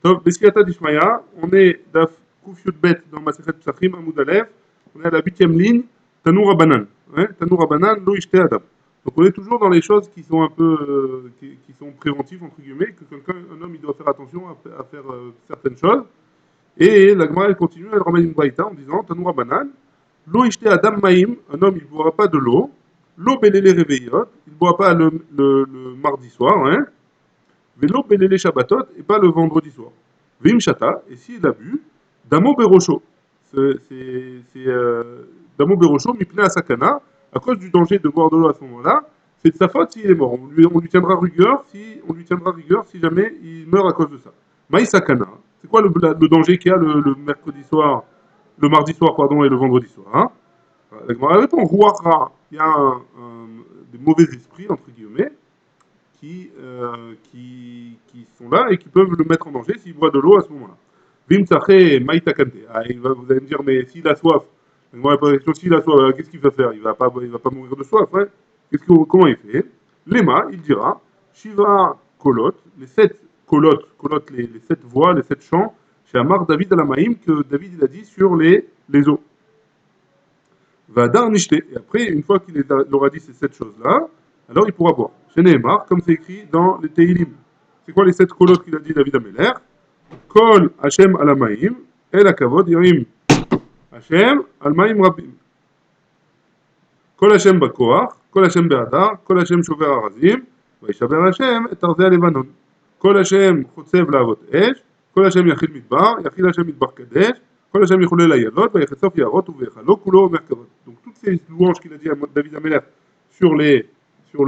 Donc, Bessiata d'Ishmaïa, on est d'Af Kouf Bet dans Masechet Psachim, Amoud Aleph, on est à la 8e ligne, Tanoura Banan. Ouais, Tanoura Banan, Lo Ishte Adam. Donc on est toujours dans les choses qui sont un peu, qui sont préventives, entre guillemets, que quelqu'un, un homme, il doit faire attention à faire certaines choses. Et la Gemara, elle continue, elle ramène une braïta en disant, Tanoura Banan, Lo Ishte Adam Maïm, un homme, il ne boira pas de l'eau, Lo Belele Réveillot, il ne boit pas le mardi soir, hein, Vélo Belele Shabbatot, et pas le vendredi soir. Vim Shata, et s'il a bu, Damo Berocho. Damo Berocho, Mipne Asakana, à cause du danger de boire de l'eau à ce moment-là, c'est de sa faute s'il est mort. On lui tiendra rigueur si jamais il meurt à cause de ça. Maï Sakana, c'est quoi le danger qu'il y a le mercredi soir, le mardi soir, pardon, et le vendredi soir, hein? La Gemara répond, Rouara, il y a des mauvais esprits, entre guillemets, qui sont là et qui peuvent le mettre en danger s'il boit de l'eau à ce moment-là. Vim Tsaché Maïtakante. Ah, vous allez me dire, mais s'il a soif, moi, la question, s'il a soif, qu'est-ce qu'il va faire? Il va pas mourir de soif. Hein. Comment il fait? Lema, il dira, Shiva Kolot, les 7 Kolot les 7 voix, les 7 chants, chez Amar David Alamaïm, que David il a dit sur les eaux. Vadar Nishte. Et après, une fois qu'il aura dit ces 7 choses-là, alors il pourra boire. Chez Nehemar, comme c'est écrit dans les Teilim. C'est quoi les 7 colottes qu'il a dit David Ameler? Kol Hashem Alamaim, El Akavod Yarim Hashem Almaim Rabim. Kol Hashem Bakoach, Kol Hashem Be'adar, Kol Hashem Shover Arazim, Vaishaber Hashem et Tarzeh Levanon. Kol Hashem Chotsev Lavot Esh, Kol Hashem Yachil Midbar, Yachil Hashem Midbar Kadesh, Kol Hashem Yichulel Layalot, Vayechesof Yarot Uvechalo, Kulo Merkavot. Donc toutes ces louanges qu'il a dit à David Ameler sur les sur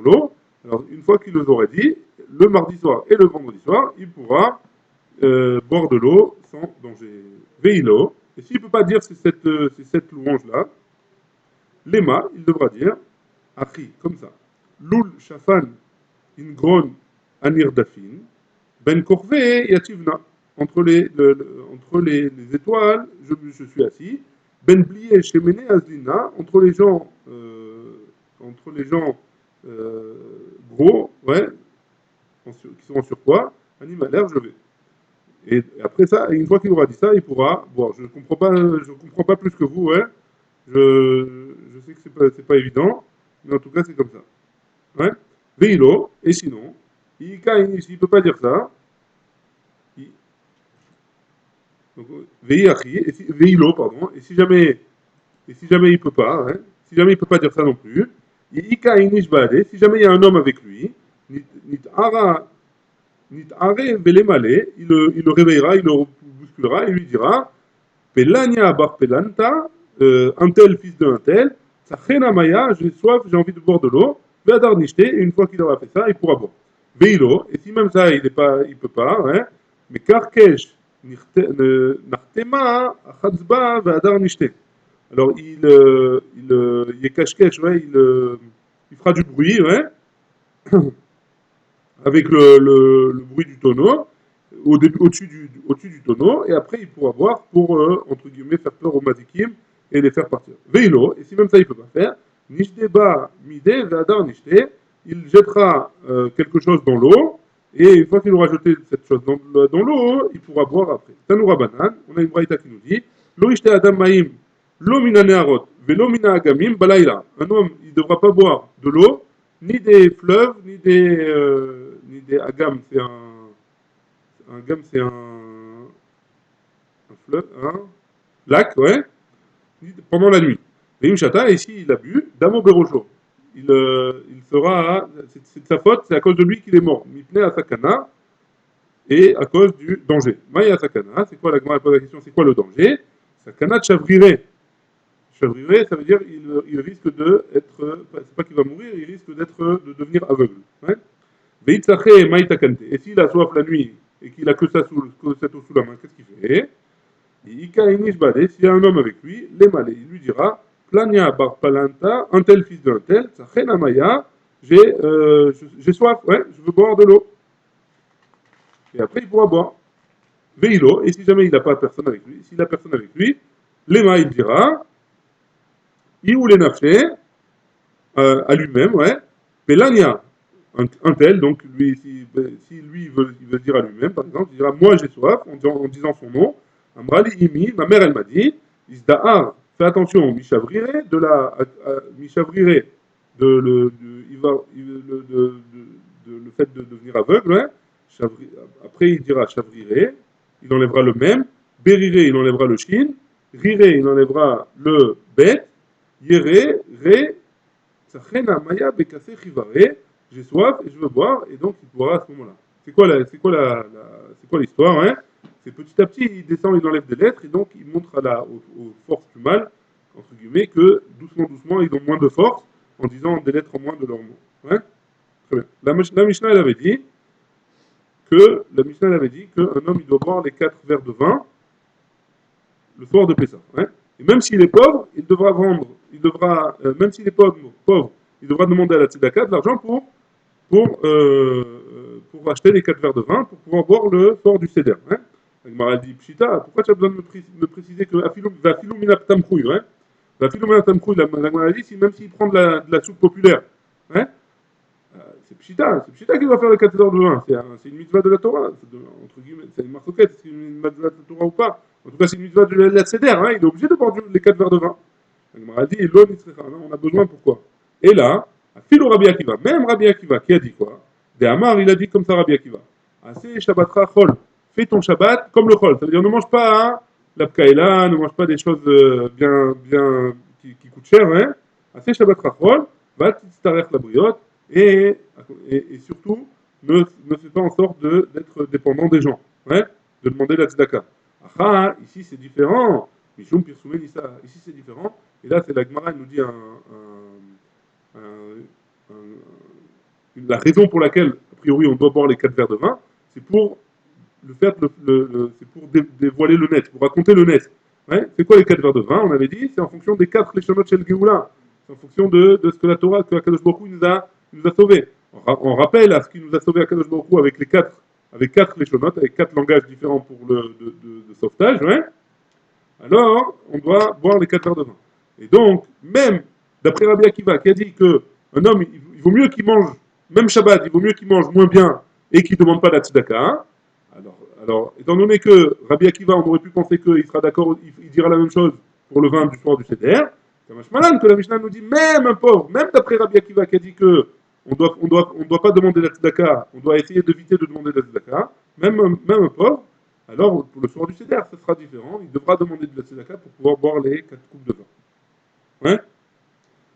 l'eau. Alors une fois qu'il les aurait dit, le mardi soir et le vendredi soir, il pourra boire de l'eau sans danger. Veilo. Et s'il ne peut pas dire ces sept louanges-là, Lema, il devra dire Achi, comme ça. Lul Shafan Ingron Anir Dafin, Ben Korvé Yativna. Entre les étoiles, je suis assis. Ben Blié Shemene Azlina, entre les gens gros, ouais, qui sont en surpoids, animalaire, je vais. Et après ça, une fois qu'il aura dit ça, il pourra boire. Je comprends pas plus que vous, ouais. Je sais que c'est pas évident, mais en tout cas, c'est comme ça. Ouais. Veilo, et sinon, s'il ne peut pas dire ça, il, donc, veilo, pardon, et si jamais il peut pas, hein, si jamais il peut pas dire ça non plus, si jamais il y a un homme avec lui, il le réveillera, il le bousculera et lui dira Pelania bar pelanta, un tel fils d'un tel, Sachena Maya, j'ai soif, j'ai envie de boire de l'eau, Vedar Nishte, et une fois qu'il aura fait ça, il pourra boire. Veilo, et si même ça, il peut pas, hein, mais Karkesh, Nachtema, Achatzba, Vedar Nishte. Alors il est cache-cache, ouais, il fera du bruit, ouais, avec le bruit du tonneau, au-dessus du tonneau, et après il pourra boire pour, entre guillemets, faire peur aux madikim et les faire partir. Veilo, et si même ça il ne peut pas faire, Nishdeba Mide, Vadar Nishte, il jettera quelque chose dans l'eau, et une fois qu'il aura jeté cette chose dans l'eau, il pourra boire après. Tanoura Banan, on a une braïta qui nous dit, Lo Ishte Adam Maim, Lo Mina Neharot, Velo Mina Agamim, Balaïla. Un homme, il ne devra pas boire de l'eau, ni des fleuves, ni des agam, un gam, c'est un fleuve, un lac, ouais, pendant la nuit. Et Chata, ici, il a bu, Damo Berojo. Il sera, c'est de sa faute, c'est à cause de lui qu'il est mort. Mipne à Sakana, et à cause du danger. Maya Sakana, c'est quoi la grande question, c'est quoi le danger? Sakana Chavrire. Chavrire, ça veut dire il risque d'être, c'est pas qu'il va mourir, il risque de devenir aveugle. Ouais. Et s'il a soif la nuit et qu'il a que cette eau sous la main, qu'est-ce qu'il fait? S'il y a un homme avec lui, il lui dira Plania bar palanta, un tel fils d'un tel, Maya, j'ai soif, ouais, je veux boire de l'eau. Et après, il pourra boire. Veilo, et si jamais il n'a pas personne avec lui, s'il a personne avec lui, Lema, il dira Iou les nafé, à lui-même, ouais, Pelania, un tel, donc lui, si lui il veut dire à lui-même, par exemple, il dira moi j'ai soif, en disant son nom, Amrali Imi, ma mère elle m'a dit, Isda'ar, fais attention, Mishavrire, Mishavrire, il va, le fait de devenir aveugle, hein, après il dira Chavrire, il enlèvera le même, Berire, il enlèvera le shin, Rire, il enlèvera le bet, Yere, Re, Sachena Maya Bekase Chivare, j'ai soif et je veux boire, et donc il boira à ce moment-là. C'est quoi l'histoire, hein? C'est petit à petit, il descend, il enlève des lettres, et donc il montre aux forces du mal, entre guillemets, que doucement, doucement, ils ont moins de force, en disant des lettres en moins de leurs mots. Ouais. Très bien. La Mishnah, elle avait dit qu'un homme, il doit boire les 4 verres de vin le soir de Pessah. Ouais. Et même s'il est pauvre, il devra vendre, même s'il est pauvre, il devra demander à la tzedaka de l'argent pour acheter les 4 verres de vin pour pouvoir boire le soir du Seder. Hein. La Gemara dit Pshita, pourquoi tu as besoin de me préciser que Afilou Minatam Krouy, hein? Afilou Minatam Krouy, la Gemara dit, même s'il prend de la soupe populaire, hein? C'est Pshita qui doit faire les 4 heures de vin. C'est une mitzvah de la Torah, entre guillemets, c'est une marcoquette, c'est une mitzvah de la Torah ou pas. En tout cas, c'est une mitzvah de la Seder, hein? Il est obligé de boire les 4 verres de vin. La Gemara dit, on a besoin pourquoi? Et là, Philo Rabbi Akiva, même Rabbi Akiva, qui a dit quoi? De Amar, il a dit comme ça Rabbi Akiva. Assez Shabbatcha Chol. Fais ton Shabbat comme le Chol. Ça veut dire ne mange pas hein, la pkaïla, ne mange pas des choses bien qui coûtent cher. Hein. Assez Shabbatcha Chol. Va t'arrêter la briotte. Et surtout, ne fais pas en sorte d'être dépendant des gens. Hein, de demander la tzedaka. Ah, ici c'est différent. Mishum Pirsoumen, ici c'est différent. Et là, c'est la Gemara, elle nous dit la raison pour laquelle, a priori, on doit boire les 4 verres de vin, c'est pour c'est pour dévoiler le net, pour raconter le net. Ouais, c'est quoi les 4 verres de vin? On avait dit, c'est en fonction des 4 Leshonot Shel Geoula. C'est en fonction de ce que la Torah, que Akadosh Baruch Hu nous a sauvés. On rappelle à ce qui nous a sauvés Akadosh Baruch Hu avec 4 Leshonot, avec 4 langages différents pour de sauvetage. Ouais. Alors, on doit boire les 4 verres de vin. Et donc, même d'après Rabbi Akiva, qui a dit qu'un homme, il vaut mieux qu'il mange, même Shabbat, il vaut mieux qu'il mange moins bien et qu'il ne demande pas la tzedaka. Hein. Alors, étant donné que Rabbi Akiva, on aurait pu penser qu'il sera d'accord, il dira la même chose pour le vin du soir du Seder. C'est un mashmalan que la Mishnah nous dit, même un pauvre, même d'après Rabbi Akiva, qui a dit que on doit pas demander la tzedaka, on doit essayer d'éviter de demander la tzedaka, même un pauvre, alors pour le soir du Seder, ce sera différent, il devra demander de la tzedaka pour pouvoir boire les 4 coupes de vin. Ouais.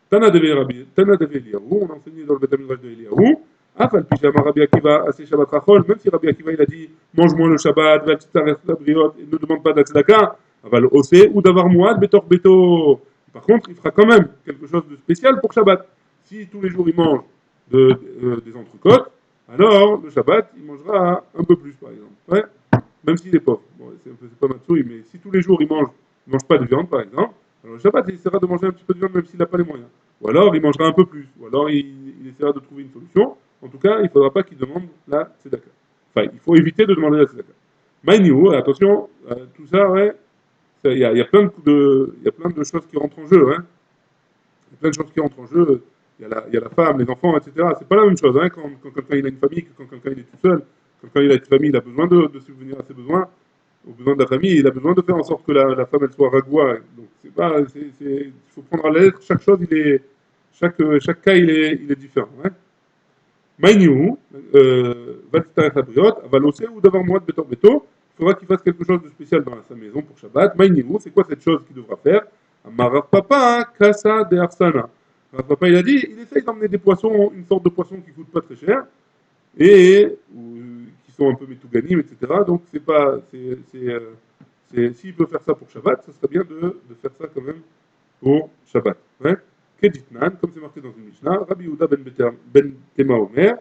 Tana de Eliyahu, on a enseigné dans le Beth Midrash de Eliyahu, Afal Pijama Rabbi Akiva, assez Shabbat Rachol, même si Rabbi Akiva il a dit mange moins le Shabbat, va la briotte, et ne demande pas de la tzedaka, Aval Ose ou d'avoir Mouad Betor Beto. Par contre, il fera quand même quelque chose de spécial pour Shabbat. Si tous les jours il mange des entrecôtes, alors le Shabbat il mangera un peu plus par exemple. Ouais. Même s'il est pauvre. Bon, c'est pas Matsui, mais si tous les jours il mange pas de viande par exemple, alors le Shabbat il essaiera de manger un petit peu de viande même s'il n'a pas les moyens. Ou alors il mangera un peu plus. Ou alors il essaiera de trouver une solution. En tout cas, il ne faudra pas qu'il demande la tzedaka. Enfin, il faut éviter de demander la tzedaka. Maïniou, attention, tout ça, ouais, il y a plein de choses qui rentrent en jeu. Hein. Il y a plein de choses qui rentrent en jeu. Il y a la femme, les enfants, etc. C'est pas la même chose hein, quand quelqu'un il a une famille que quand quelqu'un il est tout seul. Quand il a une famille, il a besoin de subvenir à ses besoins, aux besoins de la famille, il a besoin de faire en sorte que la femme elle soit ragoua. Donc il faut prendre à la lettre, chaque chose, chaque cas il est différent. Hein. Maïniou, va t'arrêter la briotte, va l'osser ou d'avoir moins de béton béton, il faudra qu'il fasse quelque chose de spécial dans sa maison pour Shabbat. Maïniou, c'est quoi cette chose qu'il devra faire? Amarav Papa, Kassa de Arsana. Rav Papa, il a dit, il essaye d'emmener des poissons, une sorte de poisson qui coûte pas très cher, et qui sont un peu métouganim, etc. Donc s'il peut faire ça pour Shabbat, ce serait bien de faire ça quand même pour Shabbat. Ouais. Keditnan, comme c'est marqué dans une Mishnah, Rabbi Yehuda ben Tema Omer,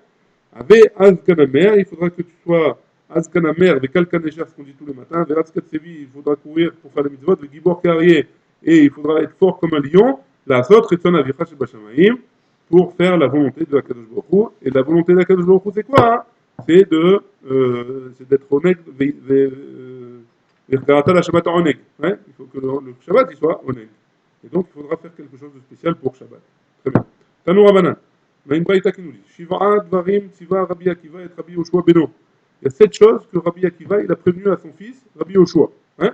avait Azkanamer, il faudra que tu sois Azkanamer, avec Kalkanesha, ce qu'on dit tous les matins, Veratzkat Sevi, il faudra courir pour faire les mitzvot, le Gibor Carrier, et il faudra être fort comme un lion, la Sot, Retzon Avicha Shebashamaim, pour faire la volonté de la Kadosh Baruch Hu. Et la volonté de la Kadosh Baruch Hu, c'est quoi hein? C'est d'être honnête, la Shabbat en honnête. Il faut que le Shabbat il soit honnête. Et donc, il faudra faire quelque chose de spécial pour Shabbat. Très bien. Tanoura Banan. On a une braïta qui nous dit Shiva Dvarim Tziva Rabbi Akiva et Rabbi Yoshua Beno. Il y a 7 choses que Rabbi Akiva il a prévenu à son fils, Rabbi Yoshua. Hein.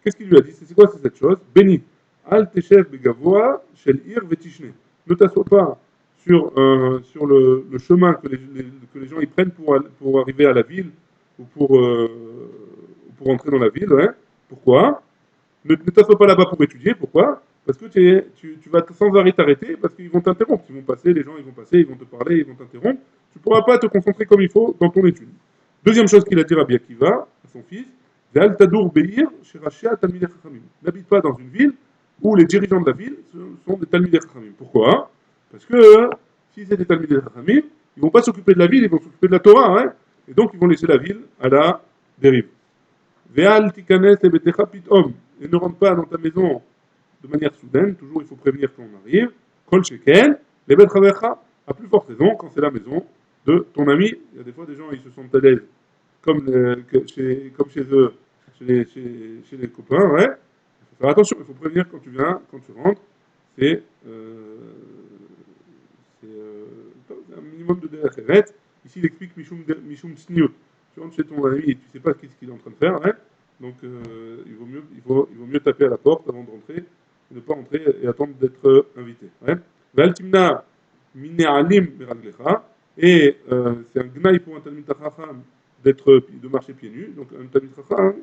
Qu'est-ce qu'il lui a dit? C'est quoi ces 7 choses? Béni. Al Teshev Begavoa Shel Ir Vetishne. Ne t'assois pas sur le chemin que les gens ils prennent pour arriver à la ville ou pour entrer dans la ville. Hein. Pourquoi? Ne t'assois pas là-bas pour étudier. Pourquoi? Parce que tu vas sans arrêt t'arrêter, parce qu'ils vont t'interrompre. Ils vont passer, les gens ils vont passer, ils vont te parler, ils vont t'interrompre. Tu ne pourras pas te concentrer comme il faut dans ton étude. Deuxième chose qu'il a dit Rabbi Akiva, à son fils, Ve'al tadour be'ir shirashia talmidei chachamim. N'habite pas dans une ville où les dirigeants de la ville sont des talmidei chachamim. Pourquoi? Parce que si c'est des talmidei chachamim, ils ne vont pas s'occuper de la ville, ils vont s'occuper de la Torah. Hein, et donc ils vont laisser la ville à la dérive. Ve'al tikanes lebetecha pitom. Et ne rentre pas dans ta maison de manière soudaine, toujours il faut prévenir quand on arrive. Kol sheken, les bet chavercha, à plus forte raison quand c'est la maison de ton ami. Il y a des fois des gens ils se sentent à l'aise comme chez eux, chez les copains, ouais. Il faut faire attention, il faut prévenir quand tu viens, quand tu rentres. C'est un minimum de derecheret. Ici il explique Mishum Tsniut. Tu rentres chez ton ami et tu ne sais pas ce qu'il est en train de faire, hein. Donc il vaut mieux taper à la porte avant de rentrer, et ne pas rentrer et attendre d'être invité. Ouais. Valtimna mine'alim meraglecha, et c'est un gnaï pour un talmid chacham de marcher pieds nus. Donc un talmid chacham,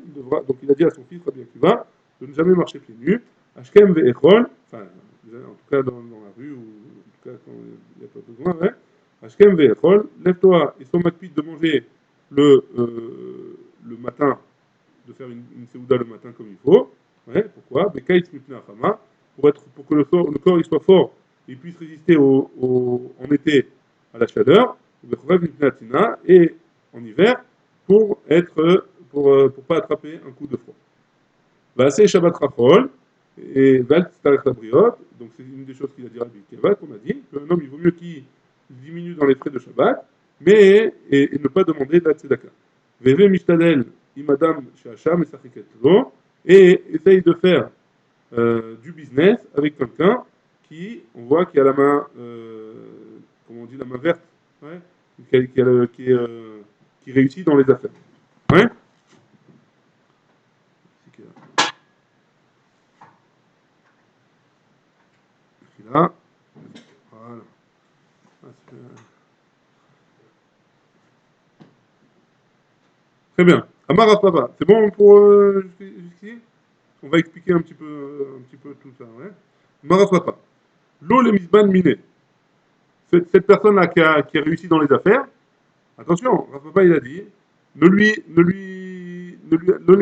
il a dit à son fils Rabbi Akiva de ne jamais marcher pieds nus. Ashkem ve'echol, enfin en tout cas dans la rue ou en tout cas quand il n'y a pas besoin. Ouais. Ashkem ve'echol, lève-toi et sois makpid de manger le matin, de faire une seouda le matin comme il faut. Ouais, pourquoi? Pour que le corps il soit fort et puisse résister en été à la chaleur, et en hiver pour pas attraper un coup de froid. C'est Shabbat Rachol et Val Tzarech Labriot, donc c'est une des choses qu'il a dit à Rabbi Akiva, qu'on a dit qu'un homme il vaut mieux qu'il diminue dans les frais de Shabbat, mais et ne pas demander de la tzedaka. Veve Mishtadel Imadam Shacham et essaye de faire du business avec quelqu'un on voit qui a la main, comment on dit, la main verte, ouais, qui réussit dans les affaires. Ouais. Là. Voilà. Très bien. Amar Papa, c'est bon pour jusqu'ici? On va expliquer un petit peu tout ça. Ouais. Amar Papa. L'eau les misban miné. Cette personne-là qui a réussi dans les affaires, attention, Rav Papa il a dit, l'eau les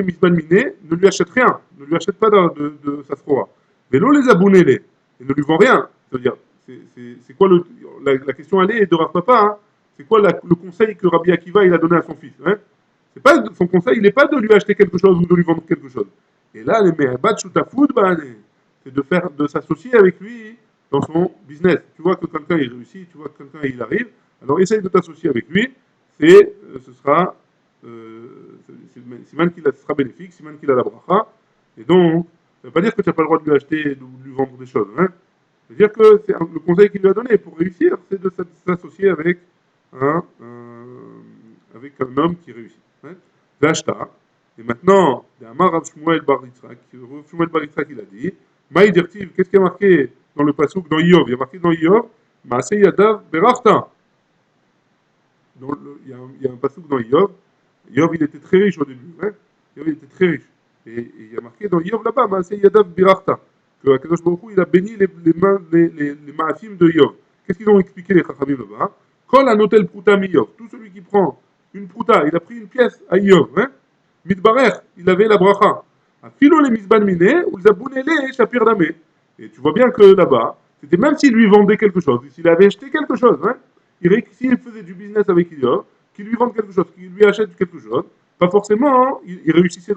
misban miné, ne lui achète rien, ne lui achète pas de sa froid. Mais l'eau les abounez-les, et ne lui vend rien. C'est-à-dire, c'est quoi la question allée de Rav Papa, hein. C'est quoi le conseil que Rabbi Akiva il a donné à son fils, hein. C'est pas son conseil, il n'est pas de lui acheter quelque chose ou de lui vendre quelque chose. Et là, les me'abat shutafoud, c'est de s'associer avec lui dans son business. Tu vois que quelqu'un il réussit, tu vois que quelqu'un il arrive, alors essaye de t'associer avec lui, ce sera siman qu'il sera bénéfique, siman qu'il a la bracha. Et donc, ça ne veut pas dire que tu n'as pas le droit de lui acheter et de lui vendre des choses. Hein. C'est-à-dire que le conseil qu'il lui a donné pour réussir, c'est de s'associer avec un homme qui réussit. Hein. L'acheta. Et maintenant, il y a Amar Rav Shmuel Bar Yitzhak, Shmuel Bar Yitzhak il a dit, Maï Dirtiv, qu'est-ce qui est marqué dans le passouk, dans Iyov? Il y a marqué dans Iyov, Maaseh Yadav Berachta. Il y a un passouk dans Iyov. Iyov, il était très riche au début. Hein. Iyov, il était très riche. Et il y a marqué dans Iyov là-bas, Maaseh Yadav Berachta, que Akadosh Baruch Hu, il a béni les maafim de Iyov. Qu'est-ce qu'ils ont expliqué les Chachamim là-bas? Kol anotel pruta mi Iyov. Tout celui qui prend une pruta, il a pris une pièce à Iyov. Hein. Midbarer, il avait la bracha. Afilo les misban miné, ou les abounélé shapir damé. Et tu vois bien que là-bas, c'était même s'il lui vendait quelque chose, s'il avait acheté quelque chose, hein, s'il faisait du business avec Iyov, qu'il lui vende quelque chose, qu'il lui achète quelque chose, pas forcément, hein, il réussissait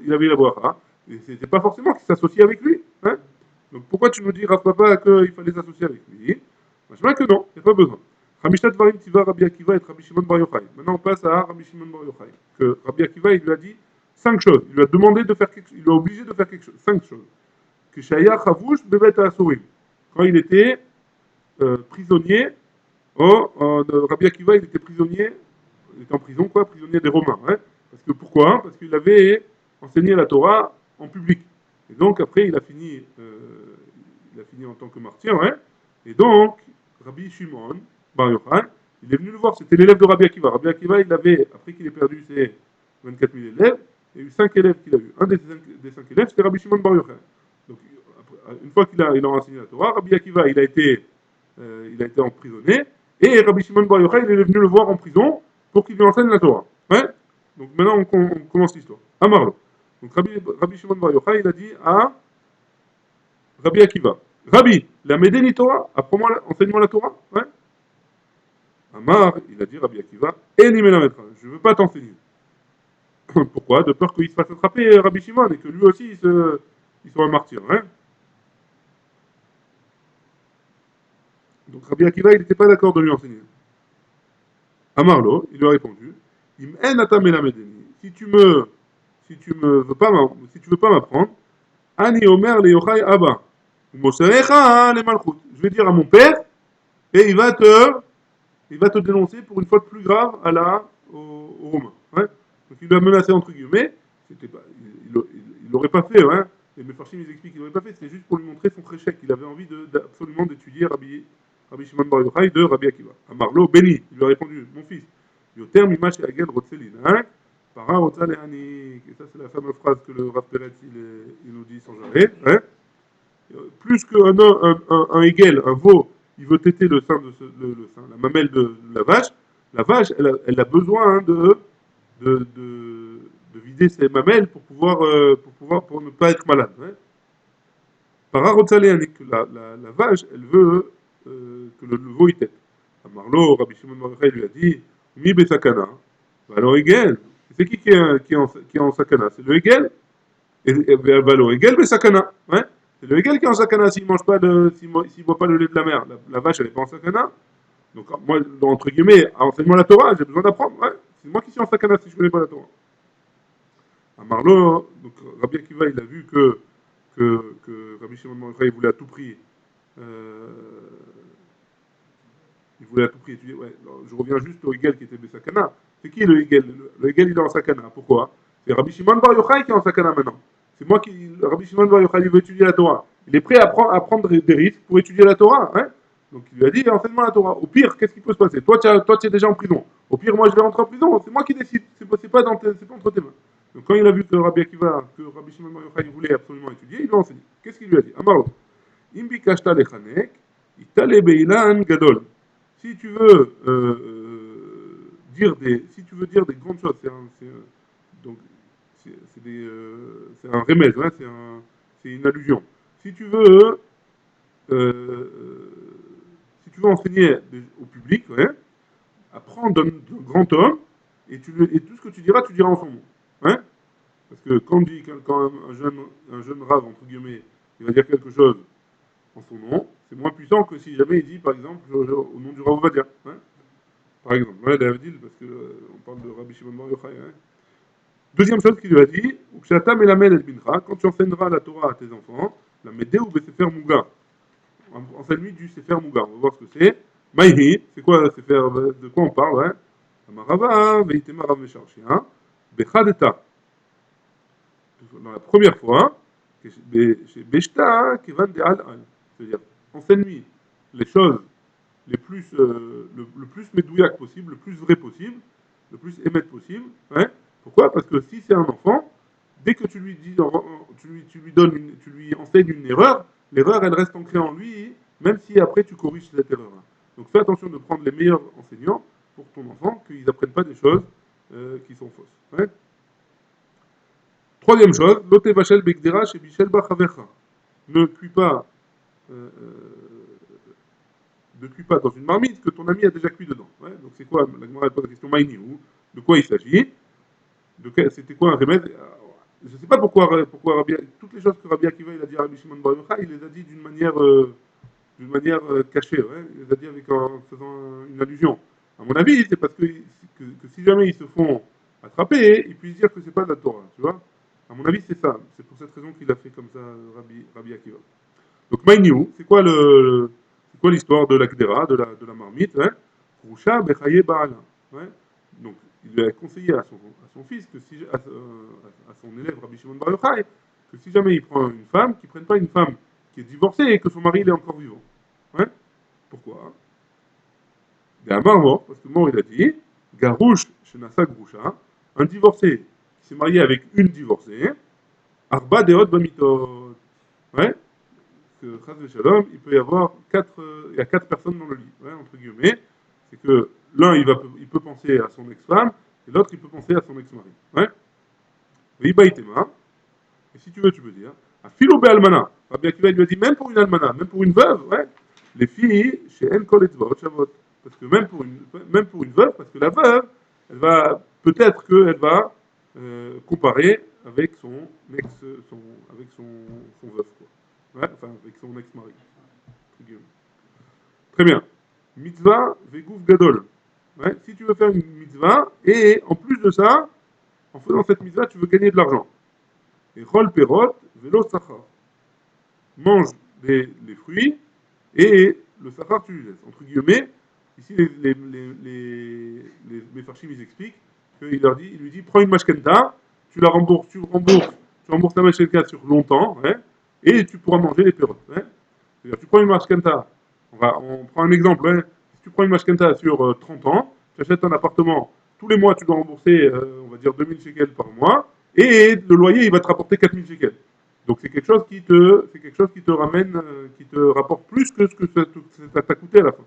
il avait la bracha, et c'était pas forcément qu'il s'associait avec lui. Hein. Donc pourquoi tu me dis, Rav Papa, qu'il fallait s'associer avec lui? Je vois que non, il n'y a pas besoin. Hamishat Varim Tiva Rabbi Akiva et Rabbi Shimon Bar Yochai. Maintenant on passe à Rabbi Shimon Bar Yochai. Que Rabbi Akiva il lui a dit 5 choses. Il lui a demandé de faire quelque chose. Il l'a obligé de faire quelque chose. 5 choses. Que Shaya Chavouch Bevet Asurim. Quand il était prisonnier Oh, Rabbi Akiva, il était prisonnier, il était en prison, quoi, prisonnier des Romains. Hein. Parce que pourquoi? Parce qu'il avait enseigné la Torah en public. Et donc, après, il a fini en tant que martyr. Hein. Et donc, Rabbi Shimon Bar Yochai, il est venu le voir. C'était l'élève de Rabbi Akiva. Rabbi Akiva, il avait, après qu'il ait perdu ses 24 000 élèves, il y a eu 5 élèves qu'il a eu. Un des 5 élèves, c'était Rabbi Shimon Bar Yochai. Donc, une fois qu'il a enseigné la Torah, Rabbi Akiva, il a été emprisonné. Et Rabbi Shimon Bar Yochai, il est venu le voir en prison pour qu'il lui enseigne la Torah. Ouais. Donc maintenant, on commence l'histoire. Amarlo. Donc Rabbi Shimon Bar Yochai, il a dit à Rabbi Akiva, Rabbi, la Médéni Torah, apprends-moi, enseigne-moi la Torah. Ouais. Amar, il a dit Rabbi Akiva, Eni Melametra, je ne veux pas t'enseigner. Pourquoi? De peur qu'il se fasse attraper Rabbi Shimon et que lui aussi il soit un martyr. Hein. Donc Rabbi Akiva, il n'était pas d'accord de lui enseigner. Amarlo, il lui a répondu, Im en ata melamedeni. Si tu veux pas m'apprendre, Ani Omer le Yochai Abba. Moserecha le Malchut. Je vais dire à mon père, et il va te dénoncer pour une faute plus grave aux Romains. Ouais. Donc il lui a menacé entre guillemets. Il l'aurait pas fait. Hein. Les Mefarshim, ils expliquent qu'il l'aurait pas fait. C'était juste pour lui montrer son créchec. Il avait envie absolument d'étudier Rabbi Shimon Bar Yochai de Rabbi Akiva. Amarlo, béni. Il lui a répondu, mon fils. Yoter mimash agel rotzelin. Hein. Para rotzale ani. Et ça, c'est la fameuse phrase que le Rav Peretz, il nous dit sans arrêt. Hein. Plus qu'un Hegel, un veau, il veut téter le sein le sein, la mamelle de la vache, elle a besoin hein, de vider ses mamelles pour ne pas être malade. Hein. Par Arotzaléanik, la vache, elle veut que le veau il tète. Amarlo, Rabbi Shimon Bar Yochai lui a dit, Mi besakana. Alors Hegel, c'est qui est en sakana? C'est le Hegel. Et Valo Hegel besakana. Ouais. C'est le Hegel qui est en sakana s'il mange pas s'il boit pas le lait de la mer. La vache, elle est pas en sakana. Donc moi, entre guillemets, enseignement la Torah, j'ai besoin d'apprendre. Ouais. C'est moi qui suis en sakana si je connais pas la Torah. À Marlo, donc Rabbi Akiva, il a vu que Rabbi Shimon Bar Yochai, euh, il voulait à tout prix étudier. Ouais, alors, je reviens juste au Hegel qui était Besakana. C'est qui le Hegel? Le Hegel, il est en Sakana. Pourquoi? C'est Rabbi Shimon Bar Yochai qui est en Sakana maintenant. C'est moi qui. Rabbi Shimon Bar Yochai, il veut étudier la Torah. Il est prêt à prendre des risques pour étudier la Torah. Hein. Donc il lui a dit enseigne-moi la Torah. Au pire, qu'est-ce qui peut se passer? Toi, tu es déjà en prison. Au pire, moi, je vais rentrer en prison. C'est moi qui décide. C'est pas entre tes mains. Donc quand il a vu que Rabbi Akiva, que Rabbi Shimon Bar Yochai voulait absolument étudier, il lui a enseigné. Qu'est-ce qu'il lui a dit? Amaro. Imbi kashta lechanek, itale beilan gadol. Si tu veux si tu veux dire des grandes choses, donc c'est un remède, hein, c'est une allusion. Si tu veux, euh, si tu veux enseigner au public, ouais, apprends d'un grand homme et tout ce que tu diras en son nom. Hein. Parce que quand un jeune rave, entre guillemets, il va dire quelque chose en son nom, c'est moins puissant que si jamais il dit, par exemple, au nom du Rav Ovadia. Hein. Par exemple, ouais, David, parce que on parle de Rabbi Shimon Bar Yochai. Hein. Deuxième chose qu'il lui a dit, quand tu enseigneras la Torah à tes enfants, la Médé ou Sefer Mouga. Enseigne-lui du Sefer Mouga. On va voir ce que c'est. Maïhi, c'est quoi Sefer, de quoi on parle, hein. Amarava, Veitema Rav Mesharchia, Bechadeta. Dans la première fois, chez Beshta, Kevan de Al Al. C'est-à-dire, enseigne-lui les choses le plus médouillac possible, le plus vrai possible, le plus émettre possible. Ouais. Pourquoi? Parce que si c'est un enfant, dès que tu lui dis, tu lui enseignes une erreur, l'erreur elle reste ancrée en lui, même si après tu corriges cette erreur. Donc fais attention de prendre les meilleurs enseignants pour ton enfant, qu'ils n'apprennent pas des choses qui sont fausses. Ouais. Troisième chose, lote vachel bekdera chez Bichel bachavercha. Ne cuis pas euh, ne cuis pas dans une marmite que ton ami a déjà cuit dedans. Ouais, donc c'est quoi? La Gemara pose la question Maïniou. De quoi il s'agit? C'était quoi un remède? Je ne sais pas pourquoi toutes les choses que Rabbi Akiva il a dit à Rabbi Shimon Bar Yochai, il les a dit d'une manière cachée. Ouais, il les a dit en faisant une allusion. À mon avis, c'est parce que si jamais ils se font attraper, ils puissent dire que c'est pas de la Torah. Tu vois? À mon avis, c'est ça. C'est pour cette raison qu'il a fait comme ça Rabbi Akiva. Donc Maïniou, c'est quoi l'histoire de la Kdera, de la marmite, hein. Grusha Bechaye Ba'ala. Ouais. Donc, il lui a conseillé à son fils, à son élève Rabbi Shimon Bar Yochai, que si jamais il prend une femme, qu'il ne prenne pas une femme qui est divorcée et que son mari il est encore vivant. Ouais. Pourquoi? Parce que mort il a dit, Garouche Shenasa Grusha, un divorcé qui s'est marié avec une divorcée, Arba Deot Bamitot. Ouais. Que Chaz Shalom, il peut y avoir il y a 4 personnes dans le lit, ouais, entre guillemets. C'est que l'un, il peut penser à son ex-femme, et l'autre, il peut penser à son ex-mari. Ouais. Et si tu peux dire, à Philo Almana. Rabbi Akiva lui a dit, même pour une almana, même pour une veuve, ouais, les filles, chez En Kol Etzvaot Shavot. Parce que même pour une veuve, parce que la veuve, peut-être qu'elle va comparer avec son ex, avec son veuf, quoi. Ouais, enfin, avec son ex-mari. Très bien. Mitzvah vegouf gadol. Ouais, si tu veux faire une mitzvah, et en plus de ça, en faisant cette mitzvah, tu veux gagner de l'argent. Et rol perot, velo sachar. Mange les fruits, et le sachar, tu lui laisses. Entre guillemets, ici, les Mefarshim, ils expliquent il lui dit, prends une mashkenta, tu rembourses ta mashkenta sur longtemps, ouais, et tu pourras manger les perot. Ouais. C'est-à-dire, tu prends une mashkenta, on prend un exemple, ouais, si tu prends une mashkenta sur 30 ans, tu achètes un appartement, tous les mois, tu dois rembourser, on va dire, 2000 shekels par mois, et le loyer, il va te rapporter 4000 shekels. Donc c'est quelque chose qui te ramène, qui te rapporte plus que ce que ça t'a coûté à la fin.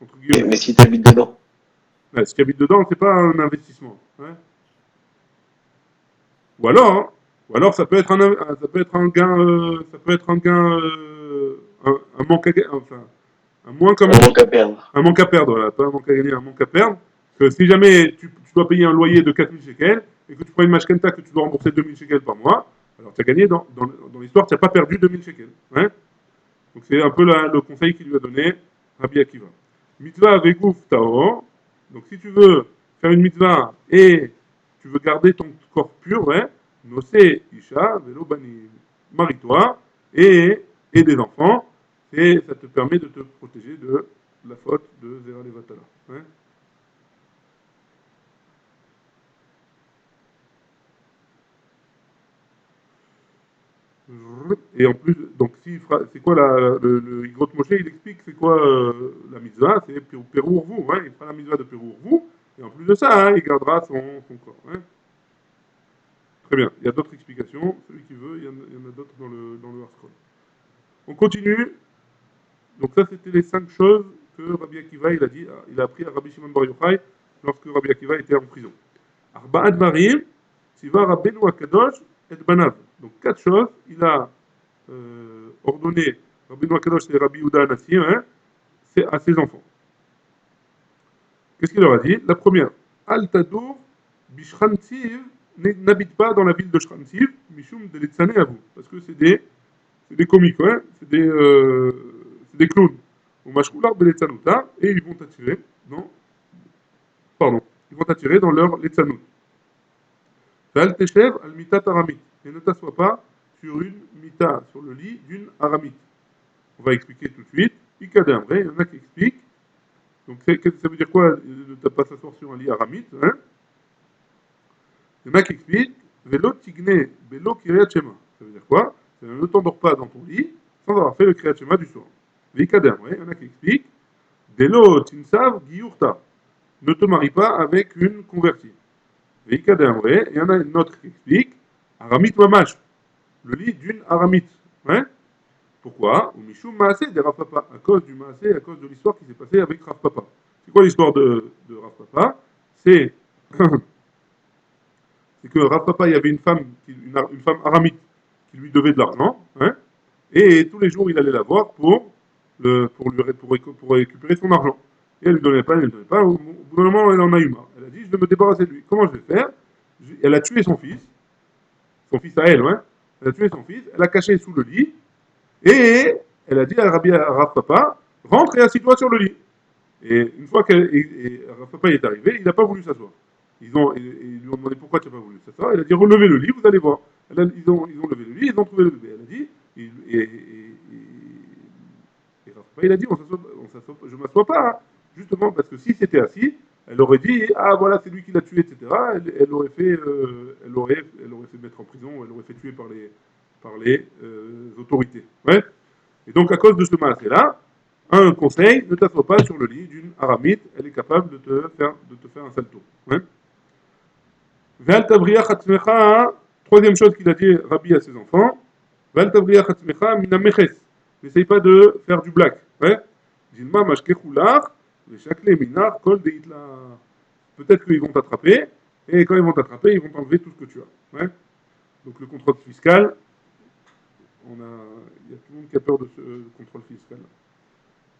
Entre guillemets. Mais si tu habites dedans. Ouais, si tu habites dedans, c'est pas un investissement. Ouais. Ou alors, hein, ou alors ça peut être un gain, un manque à gagner, enfin, un moins comme Un manque à perdre. un manque à perdre, voilà, pas un manque à gagner, un manque à perdre. Parce que si jamais tu dois payer un loyer de 4000 shekels et que tu prends une mashkenta que tu dois rembourser 2000 shekels par mois, alors tu as gagné dans l'histoire, tu n'as pas perdu 2000 shekels. Ouais. Donc c'est un peu le conseil qu'il lui a donné Rabbi Akiva. Mitzvah vegouf tahor. Donc si tu veux faire une mitzvah et tu veux garder ton corps pur, ouais, nosé isha velo banim. Marie-toi et des enfants, et ça te permet de te protéger de la faute de Zera Levatala. Ouais. Et en plus, donc c'est quoi le Igrot Moshe, il explique c'est quoi la mitzvah, c'est Pérou vous, hein, il fera la mitzvah de Pérou vous, et en plus de ça, hein, il gardera son corps. Hein. Très bien, il y a d'autres explications, celui qui veut, il y en a d'autres dans le Harscroll. On continue, donc ça c'était les 5 choses que Rabbi Akiva il a appris à Rabbi Shimon Bar Yochai lorsque Rabbi Akiva était en prison. Arba'at Marim, Siva Rabbeinu Akadosh et Banav. Donc 4 choses, il a ordonné, Rabbi Akadosh et Rabbi Yehuda Anassi, hein, c'est à ses enfants. Qu'est-ce qu'il leur a dit? La première, Al Tadour Bishrantiv, n'habite pas dans la ville de Shrantiv, Mishum de l'Etzane à vous. Parce que c'est des comiques, hein, c'est des clowns. Au Mashkoular de l'Etzanuta, et ils vont t'attirer dans leur Letzanut. Val Teshev al Mitat Aramit. Et ne t'assois pas sur une mita, sur le lit d'une aramite. On va expliquer tout de suite. Ikadam, il y en a qui expliquent. Donc ça veut dire quoi ne pas s'asseoir sur un lit aramite, hein? Il y en a qui expliquent Velo tigne belo kiryat shema. Ça veut dire quoi? Ne t'endors pas dans ton lit sans avoir fait le kiryat shema du soir. Ikadam, il y en a qui expliquent Delo tinsav giurta. Ne te marie pas avec une convertie. Ikadam, il y en a une autre qui explique Aramite mamash. Le lit d'une aramite. Hein? Pourquoi? Ou Mishum Maasé de Rav Papa, à cause du Maasé, à cause de l'histoire qui s'est passée avec Rav Papa. C'est quoi l'histoire de Rav Papa? C'est que Rav Papa, il y avait une femme aramite qui lui devait de l'argent, hein, et tous les jours il allait la voir pour récupérer son argent. Et elle ne lui donnait pas, elle ne lui donnait pas. Au bout d'un moment, elle en a eu marre. Elle a dit, je vais me débarrasser de lui. Comment je vais faire? Elle a tué son fils à elle, hein. Elle a tué son fils, elle a caché sous le lit, et elle a dit à Rav Papa, rentre et assis-toi sur le lit. Et une fois que Rav Papa est arrivé, il n'a pas voulu s'asseoir. Ils lui ont demandé pourquoi tu n'as pas voulu s'asseoir. Il a dit relevez le lit, vous allez voir. Ils ont levé le lit, ils ont trouvé le bébé. Elle a dit, et Rav Papa il a dit je ne m'assois pas Justement parce que si c'était assis, elle aurait dit ah voilà c'est lui qui l'a tué, etc. Elle aurait fait, elle aurait fait mettre en prison, elle aurait fait tuer par les autorités. Ouais. Et donc à cause de ce mal-là, un conseil, ne t'assois pas sur le lit d'une aramite, elle est capable de te faire un salto. Ouais. Val tabriya khatmecha, troisième chose qu'il a dit Rabbi à ses enfants, Val tabriya khatmecha mina meches. N'essaye pas de faire du black. Ouais. Dilma mashkechulach, les chakle minar, kol deitla. Peut-être qu'ils vont t'attraper, et quand ils vont t'attraper, ils vont t'enlever tout ce que tu as. Ouais. Donc le contrôle fiscal, il y a tout le monde qui a peur de ce contrôle fiscal.